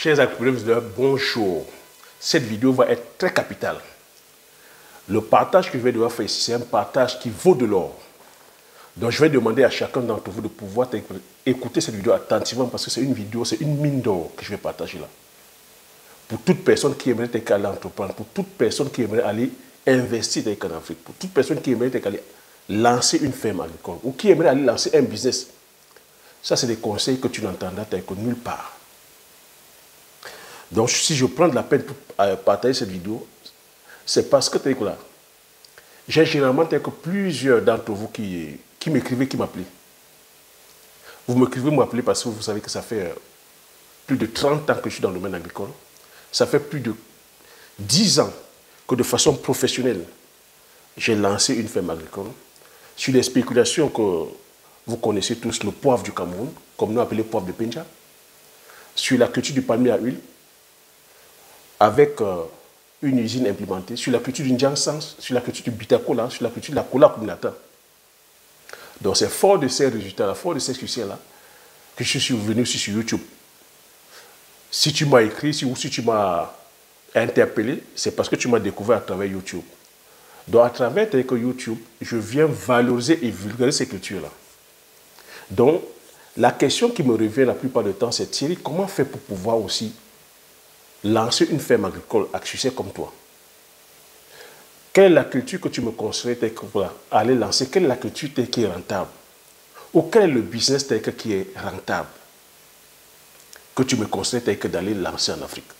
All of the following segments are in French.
Chers agriculteurs, bonjour. Cette vidéo va être très capitale. Le partage que je vais devoir faire ici, c'est un partage qui vaut de l'or. Donc je vais demander à chacun d'entre vous de pouvoir écouter cette vidéo attentivement parce que c'est une vidéo, c'est une mine d'or que je vais partager là. Pour toute personne qui aimerait aller entreprendre, pour toute personne qui aimerait aller investir en Afrique, pour toute personne qui aimerait aller lancer une ferme agricole ou qui aimerait aller lancer un business. Ça, c'est des conseils que tu n'entendras nulle part. Donc, si je prends de la peine pour partager cette vidéo, c'est parce que j'ai généralement plusieurs d'entre vous qui m'écrivez, qui m'appellent. Vous m'écrivez, m'appelez parce que vous savez que ça fait plus de 30 ans que je suis dans le domaine agricole. Ça fait plus de 10 ans que de façon professionnelle, j'ai lancé une ferme agricole sur les spéculations que vous connaissez tous, le poivre du Cameroun, comme nous appelons poivre de Penja, sur la culture du palmier à huile, avec une usine implémentée, sur la culture du Njangsang, sur la culture du Bitakola, sur la culture de la Kola Kuminata. Donc c'est fort de ces résultats-là, fort de ces succès-là, que je suis venu aussi sur YouTube. Si tu m'as écrit ou si tu m'as interpellé, c'est parce que tu m'as découvert à travers YouTube. Donc à travers YouTube, je viens valoriser et vulgariser ces cultures-là. Donc la question qui me revient la plupart du temps, c'est Thierry, comment faire pour pouvoir aussi lancer une ferme agricole à succès comme toi? Quelle est la culture que tu me conseillerais pour aller lancer? Quelle est la culture qui est rentable? Ou quel est le business qui est rentable que tu me conseillerais d'aller lancer en Afrique?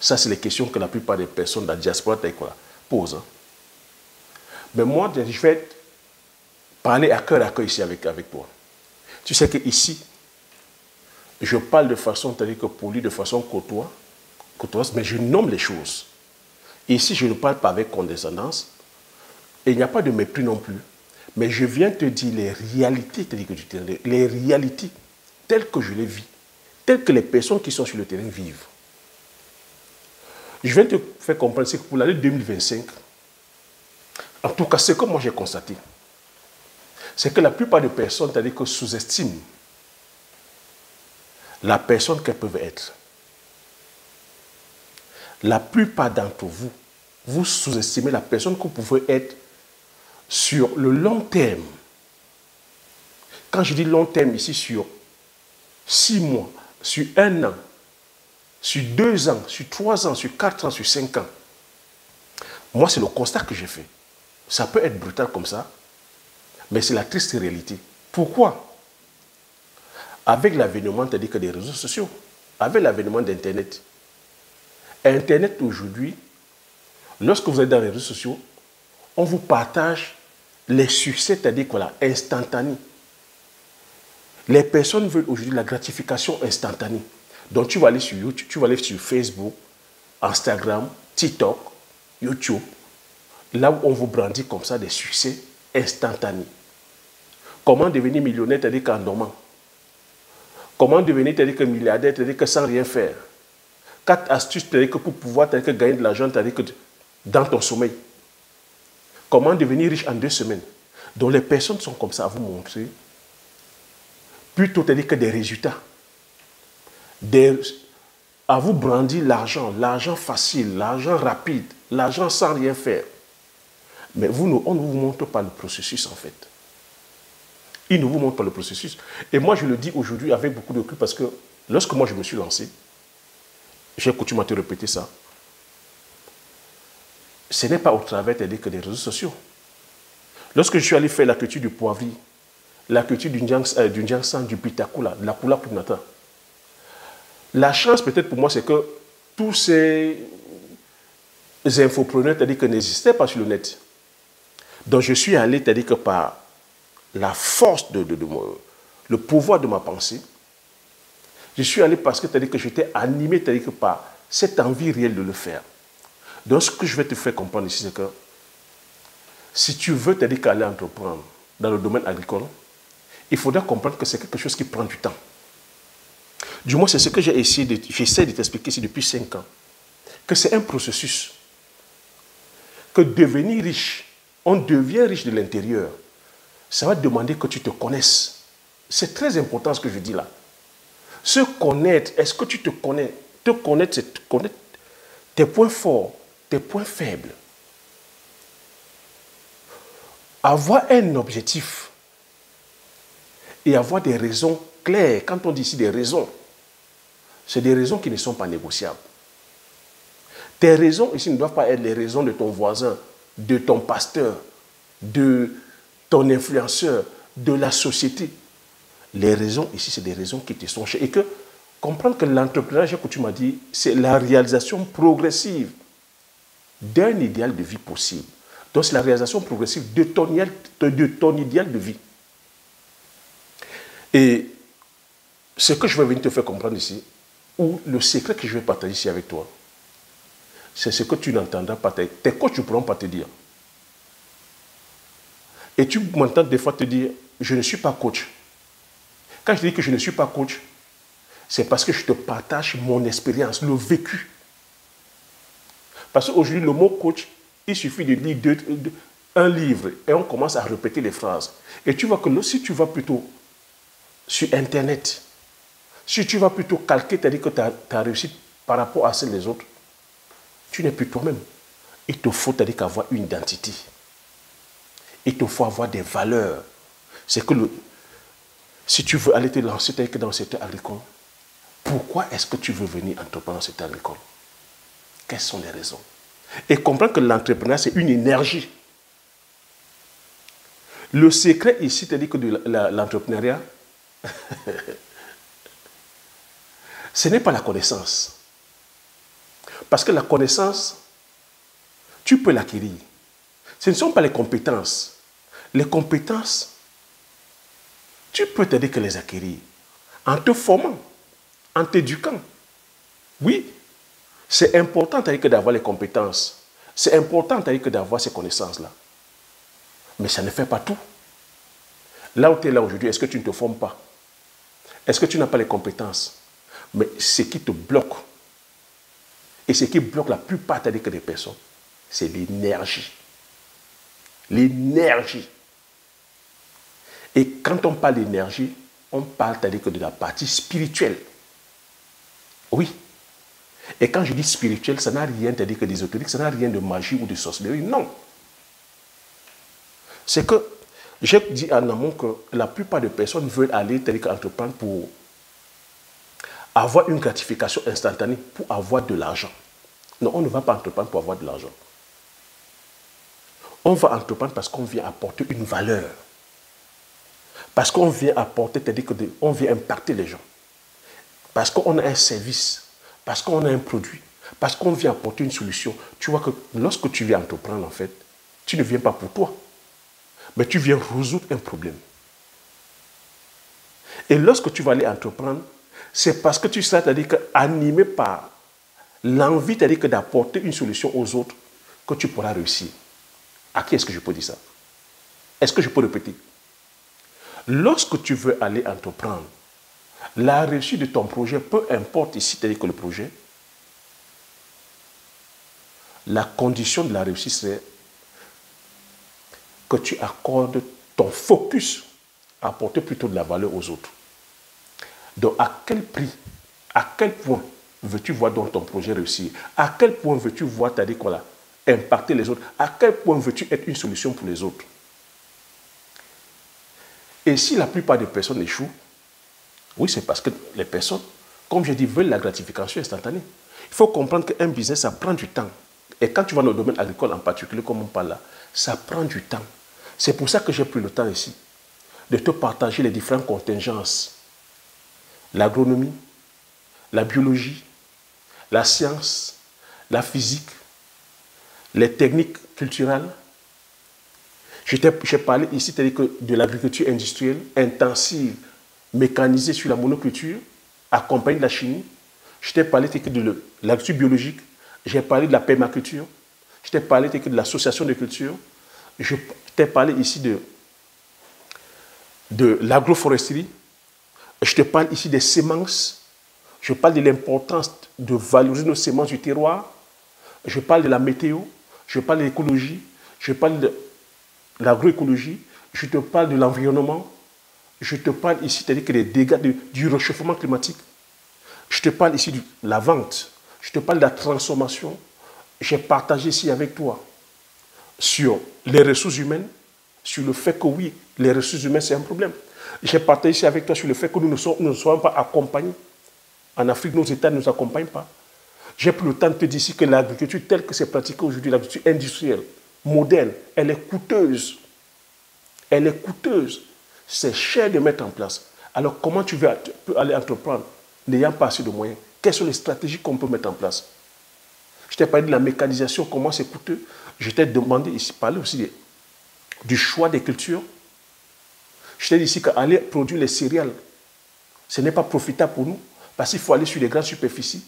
Ça, c'est les questions que la plupart des personnes de la diaspora posent. Mais moi, je vais parler à cœur ici avec toi. Tu sais qu'ici, je parle de façon polie, de façon courtoise, mais je nomme les choses. Ici, je ne parle pas avec condescendance, et il n'y a pas de mépris non plus. Mais je viens te dire les réalités du terrain, les réalités telles que je les vis, telles que les personnes qui sont sur le terrain vivent. Je viens te faire comprendre que pour l'année 2025, en tout cas, ce que moi j'ai constaté, c'est que la plupart des personnes, sous-estiment la personne qu'elles peuvent être. La plupart d'entre vous, vous sous-estimez la personne que vous pouvez être sur le long terme. Quand je dis long terme ici, sur 6 mois, sur 1 an, sur 2 ans, sur 3 ans, sur 4 ans, sur 5 ans. Moi, c'est le constat que j'ai fait. Ça peut être brutal comme ça, mais c'est la triste réalité. Pourquoi? Avec l'avènement des réseaux sociaux, avec l'avènement d'Internet. Internet aujourd'hui, lorsque vous êtes dans les réseaux sociaux, on vous partage les succès, c'est-à-dire instantanés. Les personnes veulent aujourd'hui la gratification instantanée. Donc tu vas aller sur YouTube, tu vas aller sur Facebook, Instagram, TikTok, YouTube, là où on vous brandit comme ça des succès instantanés. Comment devenir millionnaire, c'est-à-dire qu'en dormant. Comment devenir, c'est-à-dire que milliardaire, c'est-à-dire que sans rien faire. 4 astuces, c'est-à-dire que pour pouvoir gagner de l'argent, c'est-à-dire que dans ton sommeil. Comment devenir riche en 2 semaines. Donc les personnes sont comme ça à vous montrer plutôt c'est-à-dire que des résultats. À vous brandir l'argent facile, l'argent rapide, l'argent sans rien faire. Mais on ne vous montre pas le processus en fait. Il ne vous montre pas le processus. Et moi je le dis aujourd'hui avec beaucoup de recul parce que lorsque moi je me suis lancé, j'ai coutume à te répéter ça, ce n'est pas au travers des réseaux sociaux. Lorsque je suis allé faire la culture du poivrier, la culture du Njangsang, du Bitakola, de la Kola Kuminata, la chance peut-être pour moi, c'est que tous ces infopreneurs n'existaient pas sur le net. Donc je suis allé, par la force le pouvoir de ma pensée, je suis allé parce que j'étais animé par cette envie réelle de le faire. Donc ce que je vais te faire comprendre ici, c'est que si tu veux aller entreprendre dans le domaine agricole, il faudra comprendre que c'est quelque chose qui prend du temps. Du moins, c'est ce que j'essaie de t'expliquer ici depuis 5 ans. Que c'est un processus. Que devenir riche, on devient riche de l'intérieur. Ça va demander que tu te connaisses. C'est très important ce que je dis là. Se connaître, est-ce que tu te connais? Te connaître, c'est te connaître tes points forts, tes points faibles. Avoir un objectif et avoir des raisons claires. Quand on dit ici des raisons, c'est des raisons qui ne sont pas négociables. Tes raisons ici ne doivent pas être les raisons de ton voisin, de ton pasteur, de ton influenceur, de la société. Les raisons ici, c'est des raisons qui te sont chères. Et que comprendre que l'entrepreneuriat, que tu m'as dit, c'est la réalisation progressive d'un idéal de vie possible. Donc, c'est la réalisation progressive de ton idéal de vie. Et ce que je vais venir te faire comprendre ici, ou le secret que je vais partager ici avec toi, c'est ce que tu n'entendras pas. Tes coachs ne pourront pas te dire. Et tu m'entends des fois te dire, je ne suis pas coach. Quand je dis que je ne suis pas coach, c'est parce que je te partage mon expérience, le vécu. Parce qu'aujourd'hui, le mot coach, il suffit de lire un livre et on commence à répéter les phrases. Et tu vois que si tu vas plutôt sur Internet, si tu vas plutôt calquer, c'est-à-dire que ta réussite par rapport à celle des autres, tu n'es plus toi-même. Il te faut, c'est-à-dire qu'avoir une identité. Il te faut avoir des valeurs. C'est que si tu veux aller te lancer dans le secteur agricole, pourquoi est-ce que tu veux venir entreprendre dans le secteur agricole? Quelles sont les raisons? Et comprendre que l'entrepreneuriat, c'est une énergie. Le secret ici, c'est-à-dire que de l'entrepreneuriat, ce n'est pas la connaissance. Parce que la connaissance, tu peux l'acquérir. Ce ne sont pas les compétences. Les compétences, tu peux t'aider que les acquérir. En te formant, en t'éduquant. Oui, c'est important d'avoir les compétences. C'est important d'avoir ces connaissances-là. Mais ça ne fait pas tout. Là où tu es là aujourd'hui, est-ce que tu ne te formes pas? Est-ce que tu n'as pas les compétences? Mais ce qui te bloque, et ce qui bloque la plupart des personnes, c'est l'énergie. L'énergie. Et quand on parle d'énergie, on parle de la partie spirituelle. Oui. Et quand je dis spirituel, ça n'a rien d'ésotérique, ça n'a rien de magie ou de sorcellerie. Non. C'est que j'ai dit en amont que la plupart des personnes veulent aller entreprendre pour avoir une gratification instantanée, pour avoir de l'argent. Non, on ne va pas entreprendre pour avoir de l'argent. On va entreprendre parce qu'on vient apporter une valeur. Parce qu'on vient apporter, c'est-à-dire qu'on vient impacter les gens. Parce qu'on a un service, parce qu'on a un produit, parce qu'on vient apporter une solution. Tu vois que lorsque tu viens entreprendre, en fait, tu ne viens pas pour toi, mais tu viens résoudre un problème. Et lorsque tu vas aller entreprendre, c'est parce que tu seras, c'est-à-dire animé par l'envie, c'est-à-dire d'apporter une solution aux autres, que tu pourras réussir. À qui est-ce que je peux dire ça? Est-ce que je peux répéter? Lorsque tu veux aller entreprendre, la réussite de ton projet, peu importe ici, c'est-à-dire que le projet, la condition de la réussite, c'est que tu accordes ton focus à apporter plutôt de la valeur aux autres. Donc, à quel prix, à quel point veux-tu voir donc ton projet réussir? À quel point veux-tu voir, c'est-à-dire quoi, impacter les autres? À quel point veux-tu être une solution pour les autres? Et si la plupart des personnes échouent, oui, c'est parce que les personnes, comme je dis, veulent la gratification instantanée. Il faut comprendre qu'un business, ça prend du temps. Et quand tu vas dans le domaine agricole en particulier, comme on parle là, ça prend du temps. C'est pour ça que j'ai pris le temps ici de te partager les différentes contingences. L'agronomie, la biologie, la science, la physique, les techniques culturelles. J'ai parlé ici de l'agriculture industrielle, intensive, mécanisée sur la monoculture, accompagnée de la chimie. Je t'ai parlé de l'agriculture biologique. J'ai parlé de la permaculture. Je t'ai parlé de l'association de culture. Je t'ai parlé ici de l'agroforesterie. Je te parle ici des semences. Je parle de l'importance de valoriser nos semences du terroir. Je parle de la météo. Je parle de l'écologie. Je parle de l'agroécologie. Je te parle de l'environnement. Je te parle ici, c'est-à-dire que des dégâts du réchauffement climatique. Je te parle ici de la vente. Je te parle de la transformation. J'ai partagé ici avec toi sur les ressources humaines, sur le fait que oui, les ressources humaines, c'est un problème. J'ai partagé ici avec toi sur le fait que nous ne sommes pas accompagnés. En Afrique, nos États ne nous accompagnent pas. J'ai pris le temps de te dire ici que l'agriculture telle que c'est pratiquée aujourd'hui, l'agriculture industrielle, moderne, elle est coûteuse. Elle est coûteuse. C'est cher de mettre en place. Alors, comment tu peux aller entreprendre n'ayant pas assez de moyens? Quelles sont les stratégies qu'on peut mettre en place? Je t'ai parlé de la mécanisation, comment c'est coûteux. Je t'ai demandé ici, parler aussi du choix des cultures. Je t'ai dit ici qu'aller produire les céréales, ce n'est pas profitable pour nous, parce qu'il faut aller sur les grandes superficies.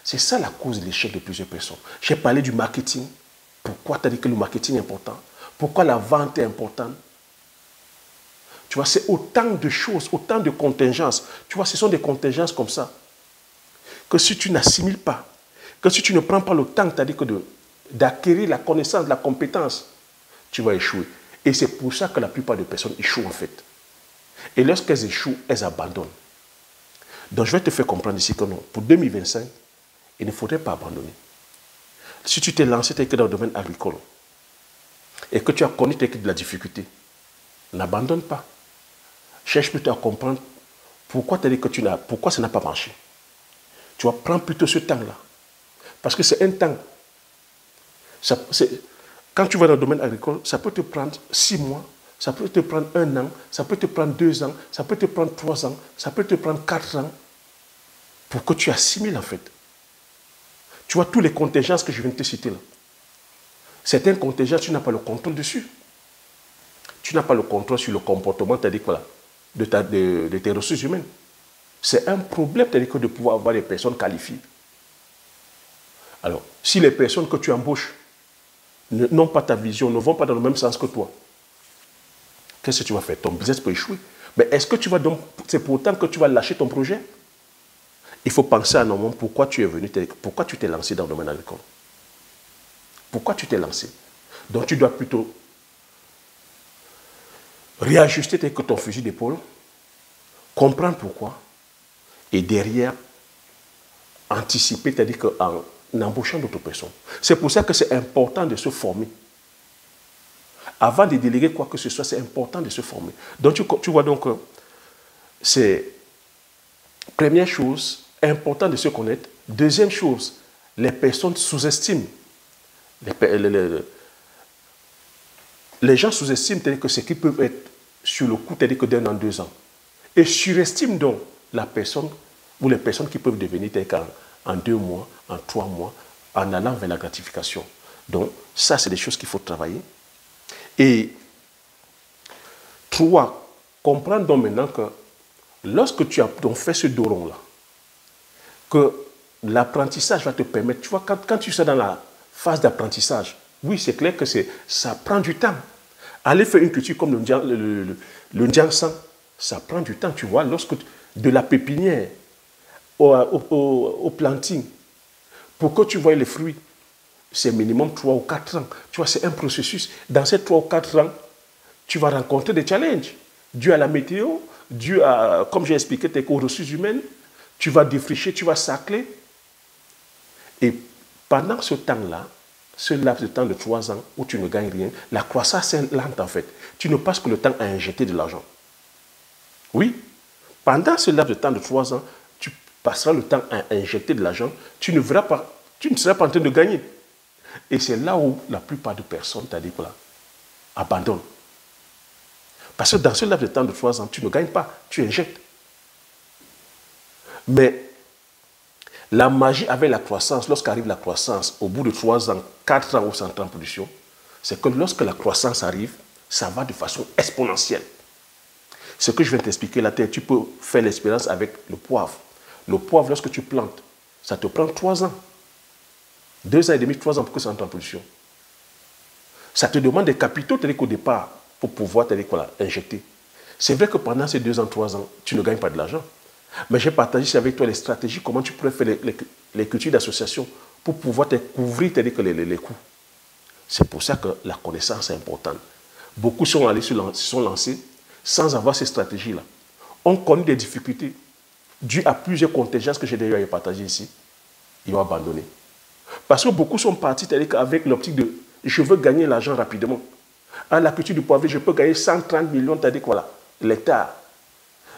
C'est ça la cause de l'échec de plusieurs personnes. J'ai parlé du marketing. Pourquoi tu as dit que le marketing est important? Pourquoi la vente est importante? Tu vois, c'est autant de choses, autant de contingences. Tu vois, ce sont des contingences comme ça. Que si tu n'assimiles pas, que si tu ne prends pas le temps, tu as dit que d'acquérir la connaissance, la compétence, tu vas échouer. Et c'est pour ça que la plupart des personnes échouent en fait. Et lorsqu'elles échouent, elles abandonnent. Donc je vais te faire comprendre ici que non, pour 2025, il ne faudrait pas abandonner. Si tu t'es lancé dans le domaine agricole et que tu as connu de la difficulté, n'abandonne pas. Cherche plutôt à comprendre pourquoi tu as dit que pourquoi ça n'a pas marché. Tu vas prendre plutôt ce temps-là. Parce que c'est un temps. Quand tu vas dans le domaine agricole, ça peut te prendre 6 mois, ça peut te prendre 1 an, ça peut te prendre 2 ans, ça peut te prendre 3 ans, ça peut te prendre 4 ans pour que tu assimiles en fait. Tu vois, tous les contingences que je viens de te citer là. Certains contingences, tu n'as pas le contrôle dessus. Tu n'as pas le contrôle sur le comportement, c'est-à-dire voilà, de tes ressources humaines. C'est un problème, c'est-à-dire de pouvoir avoir des personnes qualifiées. Alors, si les personnes que tu embauches n'ont pas ta vision, ne vont pas dans le même sens que toi, qu'est-ce que tu vas faire? Ton business peut échouer. Mais est-ce que tu vas donc, c'est pourtant que tu vas lâcher ton projet? Il faut penser à un moment pourquoi tu es venu, pourquoi tu t'es lancé dans le domaine agricole. Pourquoi tu t'es lancé? Donc tu dois plutôt réajuster ton fusil d'épaule, comprendre pourquoi, et derrière, anticiper, c'est-à-dire qu'en embauchant d'autres personnes. C'est pour ça que c'est important de se former. Avant de déléguer quoi que ce soit, c'est important de se former. Donc tu vois donc, c'est première chose, important de se connaître. Deuxième chose, les personnes sous-estiment. Les gens sous-estiment, c'est-à-dire que ce qui peut être sur le coup, c'est-à-dire que d'1 an, 2 ans. Et surestiment donc la personne ou les personnes qui peuvent devenir en 2 mois, en 3 mois, en allant vers la gratification. Donc, ça, c'est des choses qu'il faut travailler. Et 3, comprendre donc maintenant que lorsque tu as donc fait ce dos rond-là, que l'apprentissage va te permettre, tu vois, quand tu es dans la phase d'apprentissage, oui, c'est clair que ça prend du temps. Aller faire une culture comme le Ndiangsang, ça prend du temps, tu vois, lorsque de la pépinière au planting, pour que tu vois les fruits, c'est minimum 3 ou 4 ans. Tu vois, c'est un processus. Dans ces 3 ou 4 ans, tu vas rencontrer des challenges dû à la météo, dû à, comme j'ai expliqué, tes ressources humaines. Tu vas défricher, tu vas sacler. Et pendant ce temps-là, ce laps de temps de 3 ans où tu ne gagnes rien, la croissance est lente en fait. Tu ne passes que le temps à injecter de l'argent. Oui, pendant ce laps de temps de 3 ans, tu passeras le temps à injecter de l'argent, tu ne seras pas en train de gagner. Et c'est là où la plupart des personnes, t'as dit quoi, abandonnent. Parce que dans ce laps de temps de 3 ans, tu ne gagnes pas, tu injectes. Mais la magie avec la croissance, lorsqu'arrive la croissance, au bout de 3 ans, 4 ans où c'est en production, c'est que lorsque la croissance arrive, ça va de façon exponentielle. Ce que je viens de t'expliquer là, tu peux faire l'expérience avec le poivre. Le poivre, lorsque tu plantes, ça te prend 3 ans. 2 ans et demi, 3 ans pour que ça entre en production. Ça te demande des capitaux, c'est-à-dire qu'au départ, pour pouvoir injecter. C'est vrai que pendant ces 2 ans, 3 ans, tu ne gagnes pas de l'argent. Mais j'ai partagé avec toi les stratégies, comment tu pourrais faire les cultures d'association pour pouvoir te couvrir les coûts. C'est pour ça que la connaissance est importante. Beaucoup se sont lancés sans avoir ces stratégies-là. On connaît des difficultés. dû à plusieurs contingences que j'ai déjà partagées ici, ils ont abandonné. Parce que beaucoup sont partis avec l'optique de « je veux gagner l'argent rapidement ». À la culture du poivrier, je peux gagner 130 millions, t'as dit voilà, l'hectare.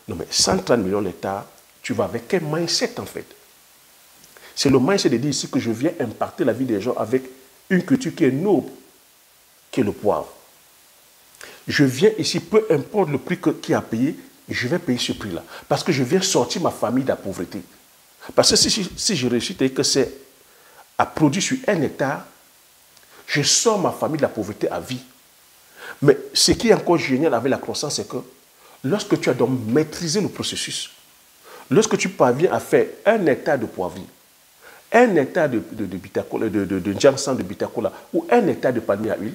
Non mais 130 millions l'hectare, tu vas avec quel mindset en fait? C'est le mindset de dire ici que je viens impacter la vie des gens avec une culture qui est noble, qui est le poivre. Je viens ici, peu importe le prix qui a payé, je vais payer ce prix-là. Parce que je viens sortir ma famille de la pauvreté. Parce que si je réussis, que c'est à produire sur 1 hectare, je sors ma famille de la pauvreté à vie. Mais ce qui est encore génial avec la croissance, c'est que lorsque tu as donc maîtrisé le processus, lorsque tu parviens à faire 1 hectare de poivrier, 1 hectare de bitacola, de Jansan de bitacola ou 1 hectare de palmier à huile,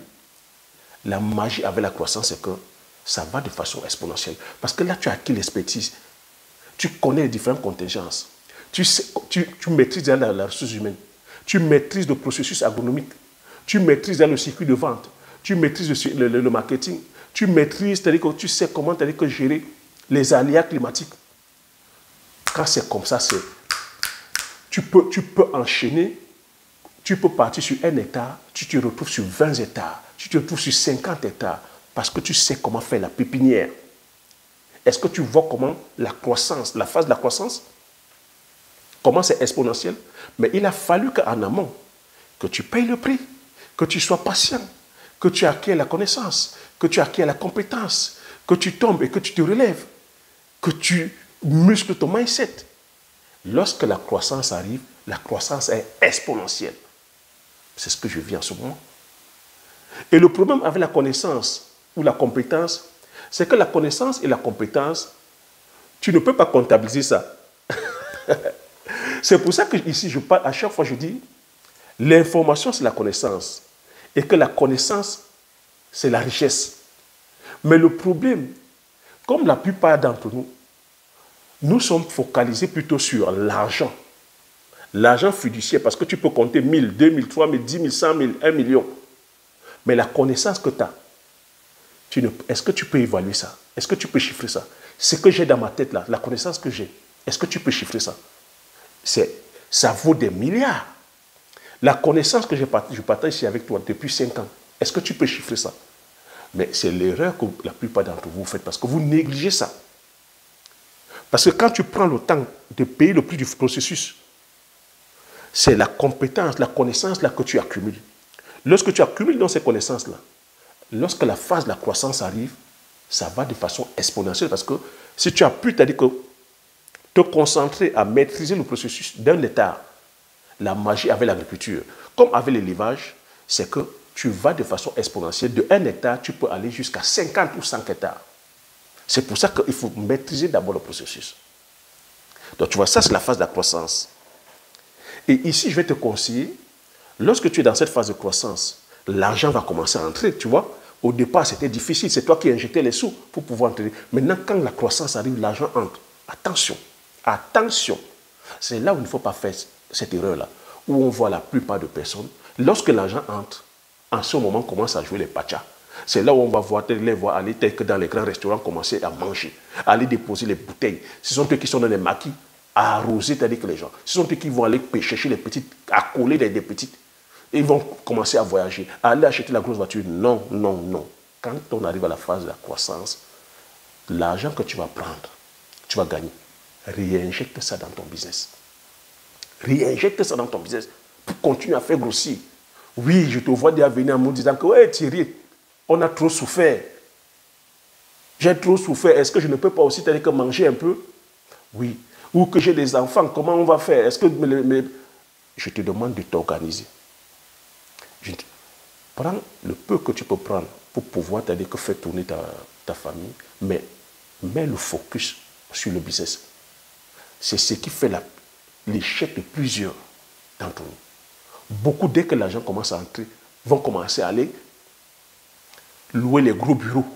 la magie avec la croissance, c'est que ça va de façon exponentielle. Parce que là, tu as acquis l'expertise. Tu connais les différentes contingences. Tu maîtrises la ressource humaine. Tu maîtrises le processus agronomique. Tu maîtrises le circuit de vente. Tu maîtrises le marketing. Tu maîtrises, c'est-à-dire que tu sais comment gérer les aléas climatiques. Quand c'est comme ça, tu peux enchaîner. Tu peux partir sur 1 hectare, tu te retrouves sur 20 hectares, tu te retrouves sur 50 hectares, parce que tu sais comment faire la pépinière. Est-ce que tu vois comment la croissance, la phase de la croissance, comment c'est exponentiel? Mais il a fallu qu'en amont, que tu payes le prix, que tu sois patient, que tu acquiers la connaissance, que tu acquiers la compétence, que tu tombes et que tu te relèves, que tu muscles ton mindset. Lorsque la croissance arrive, la croissance est exponentielle. C'est ce que je vis en ce moment. Et le problème avec la connaissance ou la compétence, c'est que la connaissance et la compétence, tu ne peux pas comptabiliser ça. C'est pour ça que ici, je parle, à chaque fois, je dis, l'information, c'est la connaissance. Et que la connaissance, c'est la richesse. Mais le problème, comme la plupart d'entre nous, nous sommes focalisés plutôt sur l'argent. L'argent fiduciaire, parce que tu peux compter 1000, 2000, 3000, 10 000, 100 000, 1 million. Mais la connaissance que tu as, est-ce que tu peux évaluer ça? Est-ce que tu peux chiffrer ça? Ce que j'ai dans ma tête là, la connaissance que j'ai, est-ce que tu peux chiffrer ça? Ça vaut des milliards. La connaissance que je partage ici avec toi depuis 5 ans, est-ce que tu peux chiffrer ça? Mais c'est l'erreur que la plupart d'entre vous faites parce que vous négligez ça. Parce que quand tu prends le temps de payer le prix du processus, c'est la compétence, la connaissance là que tu accumules. Lorsque tu accumules dans ces connaissances-là, lorsque la phase de la croissance arrive, ça va de façon exponentielle parce que si tu as pu te concentrer à maîtriser le processus d'un hectare, la magie avec l'agriculture, comme avec l'élevage, c'est que tu vas de façon exponentielle. De 1 hectare, tu peux aller jusqu'à 50 ou 100 hectares. C'est pour ça qu'il faut maîtriser d'abord le processus. Donc tu vois, ça c'est la phase de la croissance. Et ici, je vais te conseiller, lorsque tu es dans cette phase de croissance, l'argent va commencer à entrer, tu vois. Au départ, c'était difficile, c'est toi qui injectais les sous pour pouvoir entrer. Maintenant, quand la croissance arrive, l'argent entre. Attention, attention. C'est là où il ne faut pas faire cette erreur-là, où on voit la plupart de personnes, lorsque l'argent entre, en ce moment, on commence à jouer les pachas. C'est là où on va les voir aller, tel que dans les grands restaurants, commencer à manger, aller déposer les bouteilles. Ce sont eux qui sont dans les maquis, à arroser, c'est-à-dire que les gens. Ce sont eux qui vont aller chercher les petites, à coller des petites. Ils vont commencer à voyager, à aller acheter la grosse voiture. Non, non, non. Quand on arrive à la phase de la croissance, l'argent que tu vas prendre, tu vas gagner. Réinjecte ça dans ton business. Réinjecte ça dans ton business pour continuer à faire grossir. Oui, je te vois déjà venir en me disant que ouais, Thierry, on a trop souffert. J'ai trop souffert. Est-ce que je ne peux pas aussi que manger un peu? Oui. Ou que j'ai des enfants, comment on va faire? Est-ce que je te demande de t'organiser. Prends le peu que tu peux prendre pour pouvoir faire tourner ta famille, mais mets le focus sur le business. C'est ce qui fait l'échec de plusieurs d'entre nous. Beaucoup, dès que l'argent commence à entrer, vont commencer à aller louer les gros bureaux,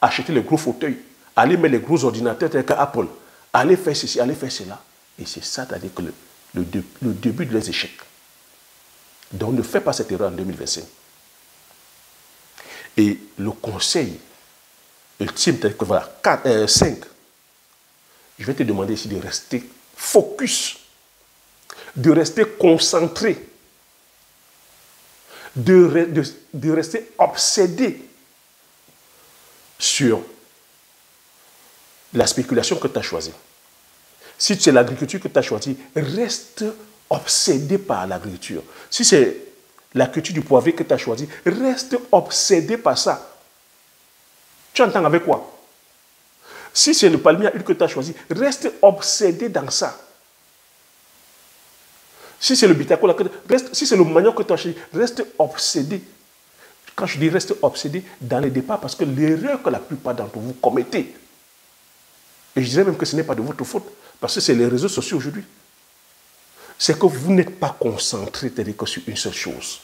acheter les gros fauteuils, aller mettre les gros ordinateurs tels qu'Apple, aller faire ceci, aller faire cela. Et c'est ça, c'est-à-dire que le début de leurs échecs. Donc ne fais pas cette erreur en 2025. Et le conseil ultime, c'est que voilà, 5, je vais te demander ici de rester focus, de rester concentré, de rester obsédé sur la spéculation que tu as choisie. Si c'est l'agriculture que tu as choisie, reste obsédé par l'agriculture. Si c'est la culture du poivrier que tu as choisie, reste obsédé par ça. Tu entends avec quoi? Si c'est le palmier à huile que tu as choisi, reste obsédé dans ça. Si c'est le bitacola, si c'est le manioc que tu as choisi, reste obsédé. Quand je dis reste obsédé, dans les départs, parce que l'erreur que la plupart d'entre vous commettez, et je dirais même que ce n'est pas de votre faute, parce que c'est les réseaux sociaux aujourd'hui, c'est que vous n'êtes pas concentré que sur une seule chose.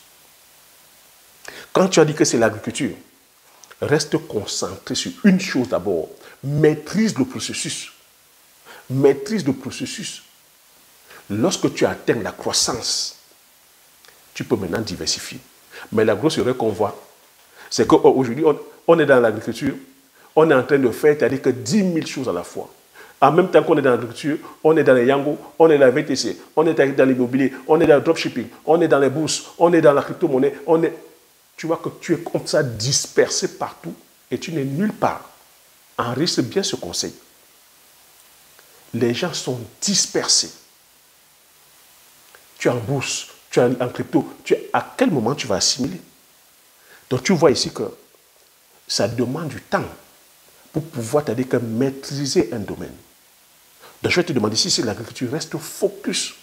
Quand tu as dit que c'est l'agriculture, reste concentré sur une chose d'abord. Maîtrise le processus. Maîtrise le processus. Lorsque tu atteins la croissance, tu peux maintenant diversifier. Mais la grosse erreur qu'on voit, c'est qu'aujourd'hui, on est dans l'agriculture, on est en train de faire, c'est-à-dire que 10 000 choses à la fois. En même temps qu'on est dans l'agriculture, on est dans les Yango, on est dans la VTC, on est dans l'immobilier, on est dans le dropshipping, on est dans les bourses, on est dans la crypto-monnaie, tu vois que tu es comme ça dispersé partout et tu n'es nulle part. Enregistre bien ce conseil. Les gens sont dispersés. Tu es en bourse, tu es en crypto, à quel moment tu vas assimiler? Donc tu vois ici que ça demande du temps pour pouvoir t'aider que maîtriser un domaine. Donc je vais te demander si c'est l'agriculture, reste focus.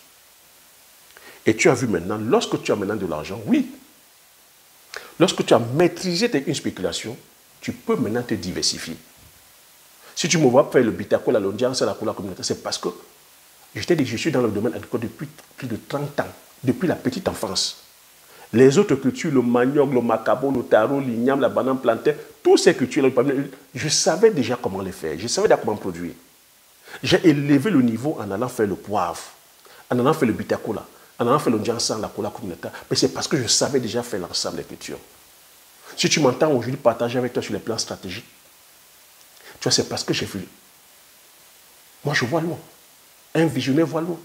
Et tu as vu maintenant, lorsque tu as maintenant de l'argent, oui. Lorsque tu as maîtrisé une spéculation, tu peux maintenant te diversifier. Si tu me vois faire le bitacola, l'ondiance, la cola communautaire, c'est parce que je t'ai dit que je suis dans le domaine agricole depuis plus de 30 ans, depuis la petite enfance. Les autres cultures, le manioc, le macabo, le taro, l'igname, la banane plantain, toutes ces cultures, je savais déjà comment les faire, je savais déjà comment produire. J'ai élevé le niveau en allant faire le poivre, en allant faire le bitacola, en allant faire l'ondiance, la cola communautaire, mais c'est parce que je savais déjà faire l'ensemble des cultures. Si tu m'entends aujourd'hui partager avec toi sur les plans stratégiques, tu vois, c'est parce que j'ai vu. Moi, je vois loin. Un visionnaire voit loin.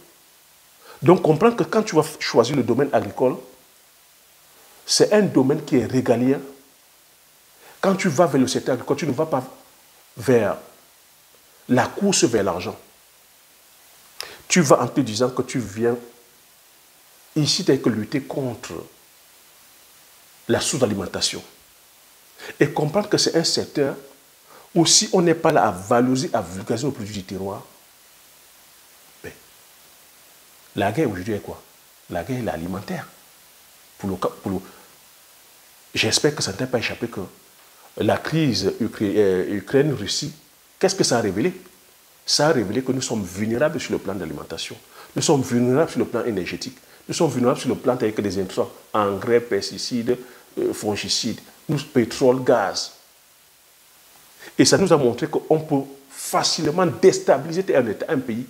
Donc, comprends que quand tu vas choisir le domaine agricole, c'est un domaine qui est régalien. Quand tu vas vers le secteur agricole, tu ne vas pas vers la course vers l'argent. Tu vas en te disant que tu viens ici tel que lutter contre la sous-alimentation. Et comprendre que c'est un secteur où si on n'est pas là à valoriser, à vulgariser le produit du terroir, ben, la guerre aujourd'hui est quoi? La guerre est alimentaire. J'espère que ça ne t'a pas échappé que la crise Ukraine-Russie, qu'est-ce que ça a révélé? Ça a révélé que nous sommes vulnérables sur le plan de l'alimentation. Nous sommes vulnérables sur le plan énergétique. Nous sommes vulnérables sur le plan avec des intrants, engrais, pesticides, fongicides, pétrole, gaz. Et ça nous a montré qu'on peut facilement déstabiliser un pays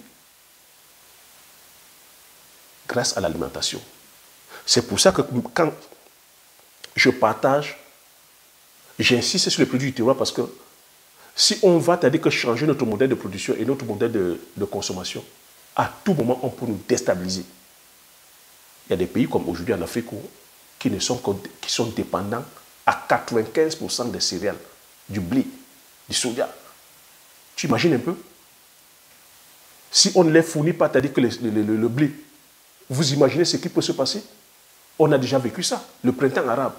grâce à l'alimentation. C'est pour ça que quand je partage, j'insiste sur le produit du terroir parce que si on va, c'est-à-dire que changer notre modèle de production et notre modèle de consommation, à tout moment, on peut nous déstabiliser. Il y a des pays comme aujourd'hui en Afrique qui sont dépendants à 95% des céréales, du blé, du soja. Tu imagines un peu? Si on ne les fournit pas, c'est-à-dire que le blé, vous imaginez ce qui peut se passer? On a déjà vécu ça, le printemps arabe.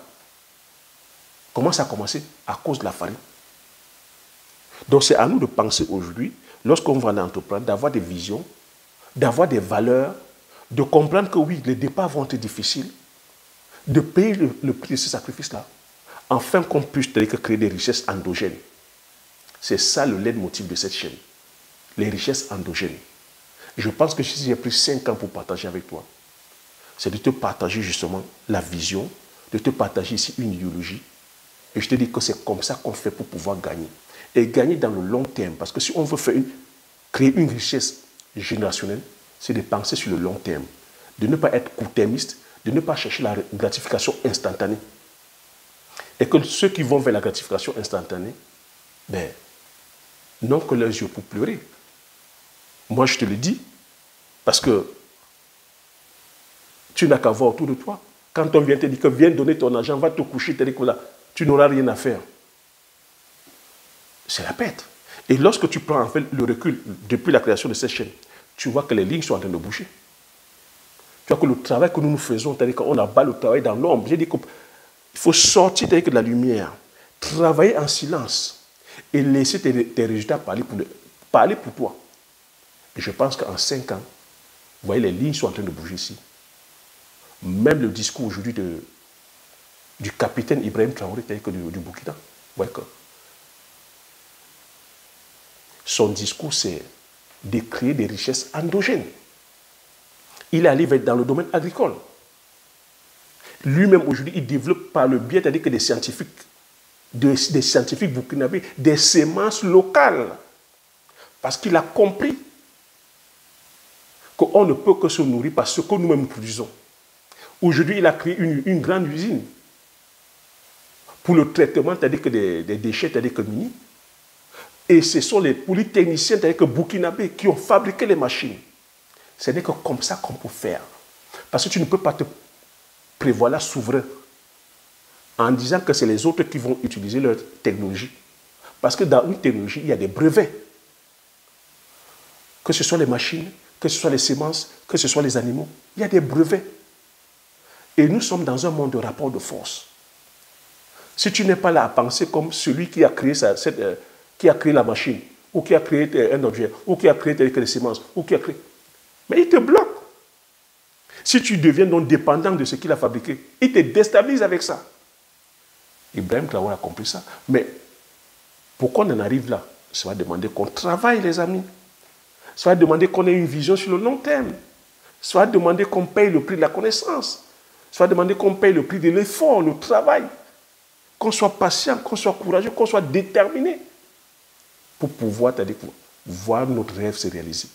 Comment ça a commencé? À cause de la farine. Donc c'est à nous de penser aujourd'hui, lorsqu'on va entreprendre, d'avoir des visions, d'avoir des valeurs, de comprendre que oui, les départs vont être difficiles, de payer le prix de ce sacrifice-là, afin qu'on puisse créer des richesses endogènes. C'est ça le leitmotiv de cette chaîne. Les richesses endogènes. Je pense que si j'ai pris 5 ans pour partager avec toi, c'est de te partager justement la vision, de te partager ici une idéologie. Et je te dis que c'est comme ça qu'on fait pour pouvoir gagner. Et gagner dans le long terme. Parce que si on veut créer une richesse générationnelle, c'est de penser sur le long terme. De ne pas être court-termiste, de ne pas chercher la gratification instantanée. Et que ceux qui vont vers la gratification instantanée, ben, n'ont que leurs yeux pour pleurer. Moi, je te le dis, Parce que tu n'as qu'à voir autour de toi. Quand on vient te dire que viens donner ton argent, va te coucher, te dire que là, tu n'auras rien à faire. C'est la pète. Et lorsque tu prends en fait le recul depuis la création de cette chaîne, tu vois que les lignes sont en train de bouger. Tu vois que le travail que nous faisons, c'est-à-dire qu'on abat le travail dans l'ombre. J'ai dit qu'il faut sortir de la lumière, travailler en silence et laisser tes résultats parler pour toi. Et je pense qu'en 5 ans, vous voyez, les lignes sont en train de bouger ici. Même le discours aujourd'hui du capitaine Ibrahim Traoré, c'est-à-dire que du Burkina, vous voyez que son discours, c'est de créer des richesses endogènes. Il est allé dans le domaine agricole. Lui-même, aujourd'hui, il développe par le biais, c'est-à-dire que des scientifiques burkinabés, des semences locales. Parce qu'il a compris qu'on ne peut que se nourrir par ce que nous-mêmes produisons. Aujourd'hui, il a créé une grande usine pour le traitement, c'est-à-dire que des déchets, c'est-à-dire que mini. Et ce sont les polytechniciens, c'est-à-dire que burkinabés, qui ont fabriqué les machines. Ce n'est que comme ça qu'on peut faire. Parce que tu ne peux pas te prévoir la souverain en disant que c'est les autres qui vont utiliser leur technologie. Parce que dans une technologie, il y a des brevets. Que ce soit les machines, que ce soit les semences, que ce soit les animaux, il y a des brevets. Et nous sommes dans un monde de rapport de force. Si tu n'es pas là à penser comme celui qui a créé, qui a créé la machine, ou qui a créé un objet, ou qui a créé les semences, ou qui a créé... Mais il te bloque. Si tu deviens donc dépendant de ce qu'il a fabriqué, il te déstabilise avec ça. Ibrahim Traoré a compris ça. Mais pourquoi on en arrive là? Ça va demander qu'on travaille, les amis. Ça va demander qu'on ait une vision sur le long terme. Ça va demander qu'on paye le prix de la connaissance. Ça va demander qu'on paye le prix de l'effort, le travail. Qu'on soit patient, qu'on soit courageux, qu'on soit déterminé pour pouvoir voir notre rêve se réaliser.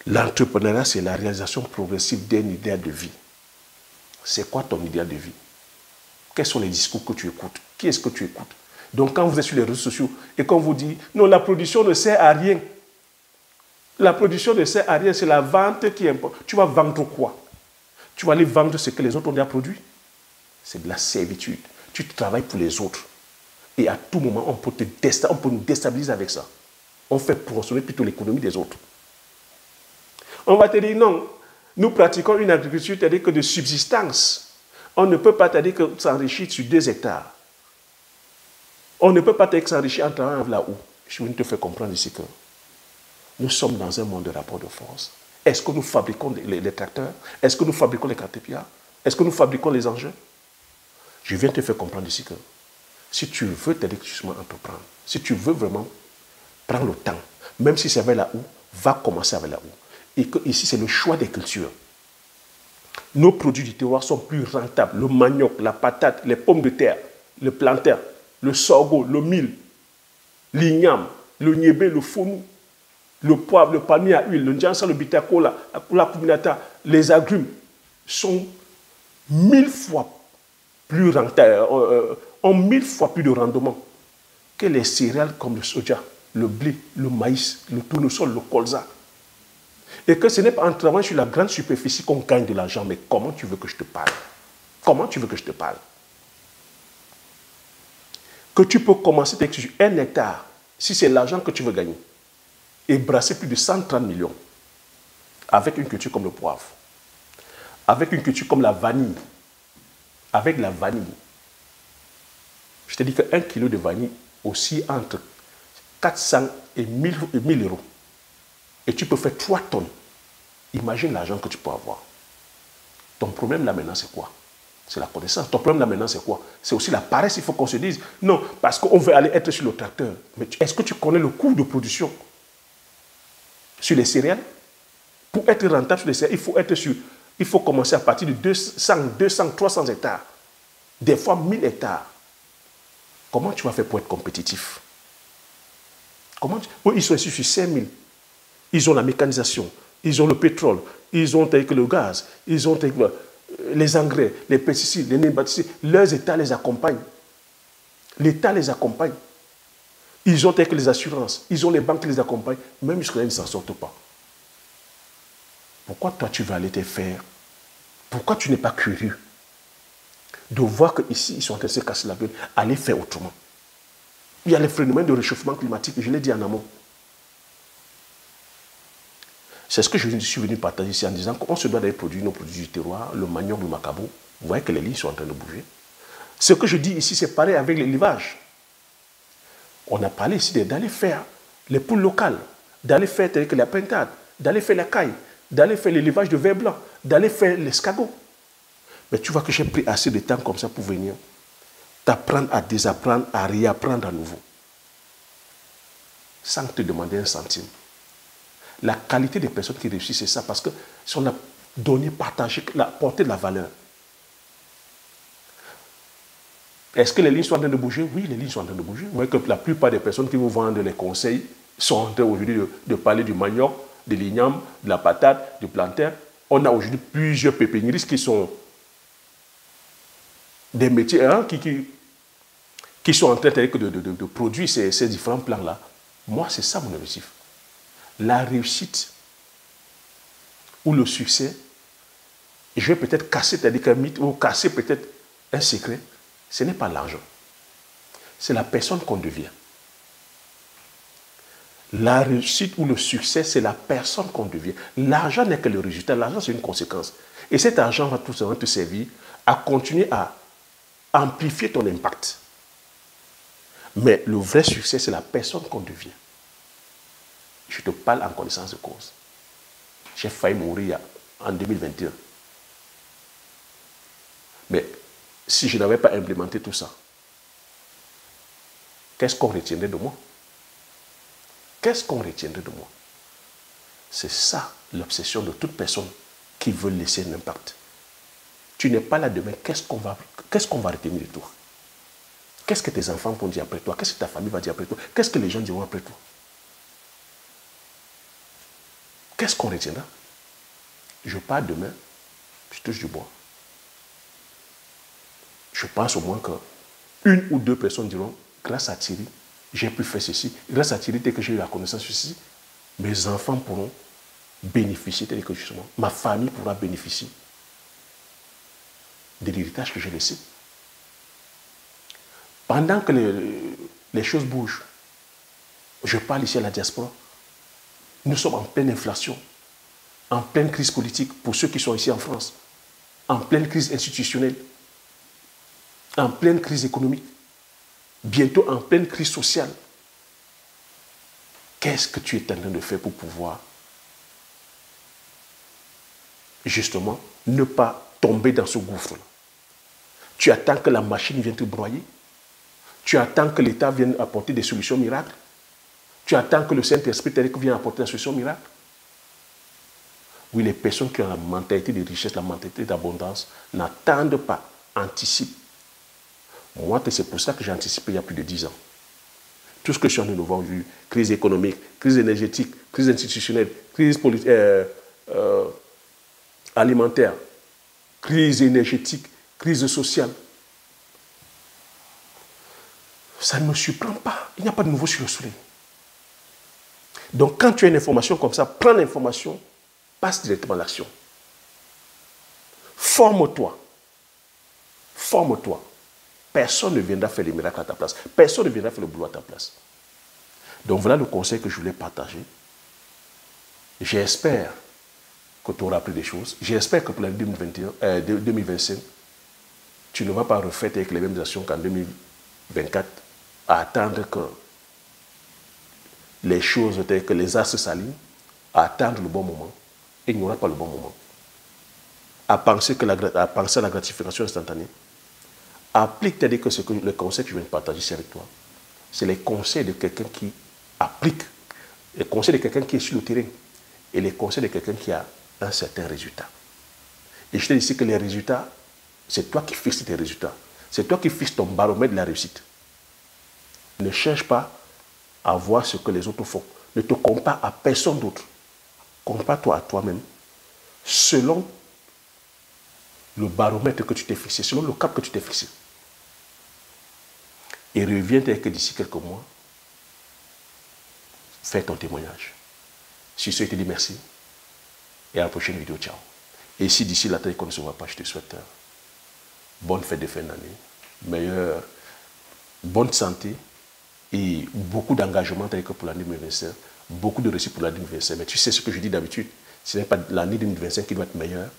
L'entrepreneuriat, c'est la réalisation progressive d'un idéal de vie. C'est quoi ton idéal de vie? Quels sont les discours que tu écoutes? Qui est-ce que tu écoutes? Donc, quand vous êtes sur les réseaux sociaux et qu'on vous dit « Non, la production ne sert à rien. La production ne sert à rien, c'est la vente qui importe. » Tu vas vendre quoi? Tu vas aller vendre ce que les autres ont déjà produit? C'est de la servitude. Tu travailles pour les autres. Et à tout moment, on peut nous déstabiliser avec ça. On fait prospérer plutôt l'économie des autres. On va te dire non, nous pratiquons une agriculture c'est-à-dire que de subsistance. On ne peut pas c'est-à-dire que s'enrichir sur 2 hectares. On ne peut pas s'enrichir en travaillant là-haut. Je viens de te faire comprendre ici que nous sommes dans un monde de rapport de force. Est-ce que nous fabriquons les tracteurs? Est-ce que nous fabriquons les caterpillars? Est-ce que nous fabriquons les engins? Je viens de te faire comprendre ici que si tu veux justement entreprendre, si tu veux vraiment prendre le temps, même si c'est vers là-haut, va commencer avec là-haut. Et que ici, c'est le choix des cultures. Nos produits du terroir sont plus rentables. Le manioc, la patate, les pommes de terre, le plantain, le sorgho, le mil, l'igname, le niébé, le fonu, le poivre, le palmier à huile, le njansa, le bitako, la kuminata, les agrumes sont 1000 fois plus rentables, ont 1000 fois plus de rendement que les céréales comme le soja, le blé, le maïs, le tournesol, le colza. Et que ce n'est pas en travaillant sur la grande superficie qu'on gagne de l'argent, mais comment tu veux que je te parle? Comment tu veux que je te parle? Que tu peux commencer sur 1 hectare, si c'est l'argent que tu veux gagner, et brasser plus de 130 millions, avec une culture comme le poivre, avec une culture comme la vanille, avec la vanille. Je te dis qu'un kilo de vanille aussi entre 400 et 1000 euros. Et tu peux faire 3 tonnes. Imagine l'argent que tu peux avoir. Ton problème là maintenant, c'est quoi? C'est la connaissance. Ton problème là maintenant, c'est quoi? C'est aussi la paresse. Il faut qu'on se dise, non, parce qu'on veut aller être sur le tracteur. Mais est-ce que tu connais le coût de production sur les céréales? Pour être rentable sur les céréales, il faut commencer à partir de 200, 300 hectares. Des fois 1000 hectares. Comment tu vas faire pour être compétitif? Ils sont ici sur 5000. Ils ont la mécanisation, ils ont le pétrole, ils ont le gaz, ils ont les engrais, les pesticides, les nématicides. Leurs États les accompagnent. L'État les accompagne. Ils ont les assurances, ils ont les banques qui les accompagnent. Même jusque-là, ils ne s'en sortent pas. Pourquoi toi tu vas aller te faire? Pourquoi tu n'es pas curieux de voir qu'ici, ils sont en train de se casser la gueule, aller faire autrement? Il y a le phénomène de réchauffement climatique, je l'ai dit en amont. C'est ce que je suis venu partager ici en disant qu'on se doit d'aller produire nos produits du terroir, le manioc, le macabo. Vous voyez que les lignes sont en train de bouger. Ce que je dis ici, c'est pareil avec l'élevage. On a parlé ici d'aller faire les poules locales, d'aller faire telles que la pintade, d'aller faire la caille, d'aller faire l'élevage de vers blanc, d'aller faire l'escargot. Mais tu vois que j'ai pris assez de temps comme ça pour venir t'apprendre à désapprendre, à réapprendre à nouveau. Sans te demander un centime. La qualité des personnes qui réussissent, c'est ça, parce que si on a donné, partagé, apporté de la valeur. Est-ce que les lignes sont en train de bouger? Oui, les lignes sont en train de bouger. Vous voyez que la plupart des personnes qui vous vendent les conseils sont en train aujourd'hui de parler du manioc, de l'igname, de la patate, du plantain. On a aujourd'hui plusieurs pépiniéristes qui sont des métiers hein, qui sont en train de produire ces différents plans-là. Moi, c'est ça mon objectif. La réussite ou le succès, je vais peut-être casser un mythe ou casser peut-être un secret, ce n'est pas l'argent. C'est la personne qu'on devient. La réussite ou le succès, c'est la personne qu'on devient. L'argent n'est que le résultat, l'argent c'est une conséquence. Et cet argent va tout simplement te servir à continuer à amplifier ton impact. Mais le vrai succès, c'est la personne qu'on devient. Je te parle en connaissance de cause. J'ai failli mourir en 2021. Mais si je n'avais pas implémenté tout ça, qu'est-ce qu'on retiendrait de moi? Qu'est-ce qu'on retiendrait de moi? C'est ça l'obsession de toute personne qui veut laisser un impact. Tu n'es pas là demain, qu'est-ce qu'on va retenir de toi? Qu'est-ce que tes enfants vont dire après toi? Qu'est-ce que ta famille va dire après toi? Qu'est-ce que les gens diront après toi? Qu'est-ce qu'on retiendra? Je pars demain, je touche du bois. Je pense au moins qu'une ou deux personnes diront, grâce à Thierry, j'ai pu faire ceci. Grâce à Thierry, dès que j'ai eu la connaissance de ceci, mes enfants pourront bénéficier, tel que justement, ma famille pourra bénéficier de l'héritage que j'ai laissé. Pendant que les choses bougent, je parle ici à la diaspora, nous sommes en pleine inflation, en pleine crise politique pour ceux qui sont ici en France, en pleine crise institutionnelle, en pleine crise économique, bientôt en pleine crise sociale. Qu'est-ce que tu es en train de faire pour pouvoir justement ne pas tomber dans ce gouffre-là? Tu attends que la machine vienne te broyer? Tu attends que l'État vienne apporter des solutions miracles? Tu attends que le Saint-Esprit vienne apporter des solutions miracles? Oui, les personnes qui ont la mentalité de richesse, la mentalité d'abondance, n'attendent pas, anticipent. Moi, c'est pour ça que j'ai anticipé il y a plus de 10 ans. Tout ce que je suis en train de voir aujourd'hui, crise économique, crise énergétique, crise institutionnelle, crise alimentaire, crise énergétique, crise sociale, ça ne me surprend pas. Il n'y a pas de nouveau sur le soleil. Donc, quand tu as une information comme ça, prends l'information, passe directement à l'action. Forme-toi. Forme-toi. Personne ne viendra faire les miracles à ta place. Personne ne viendra faire le boulot à ta place. Donc, voilà le conseil que je voulais partager. J'espère que tu auras appris des choses. J'espère que pour l'année 2025, tu ne vas pas refaire avec les mêmes actions qu'en 2024, à attendre que les choses telles que les astres s'alignent, à attendre le bon moment, et il n'y aura pas le bon moment. À penser à la gratification instantanée. Applique, c'est-à-dire que le conseil que je viens de partager ici avec toi, c'est les conseils de quelqu'un qui applique, les conseils de quelqu'un qui est sur le terrain, et les conseils de quelqu'un qui a un certain résultat. Et je te dis ici que les résultats, c'est toi qui fixes tes résultats. C'est toi qui fixes ton baromètre de la réussite. Ne cherche pas à voir ce que les autres font. Ne te compare à personne d'autre. Compare-toi à toi-même selon le baromètre que tu t'es fixé, selon le cap que tu t'es fixé. Et reviens avec que d'ici quelques mois, fais ton témoignage. Si ce, je te dis merci. Et à la prochaine vidéo. Ciao. Et si d'ici là, qu'on ne se voit pas, je te souhaite bonne fête de fin d'année, bonne santé et beaucoup d'engagement pour l'année 2025, beaucoup de réussite pour l'année 2025. Mais tu sais ce que je dis d'habitude, ce n'est pas l'année 2025 qui doit être meilleure,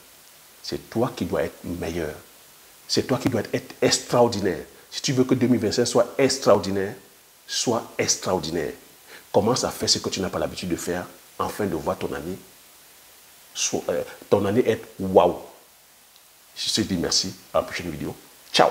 c'est toi qui dois être meilleur. C'est toi qui dois être extraordinaire. Si tu veux que 2025 soit extraordinaire, sois extraordinaire. Commence à faire ce que tu n'as pas l'habitude de faire afin de voir ton année être waouh. Je te dis merci. À la prochaine vidéo. Ciao.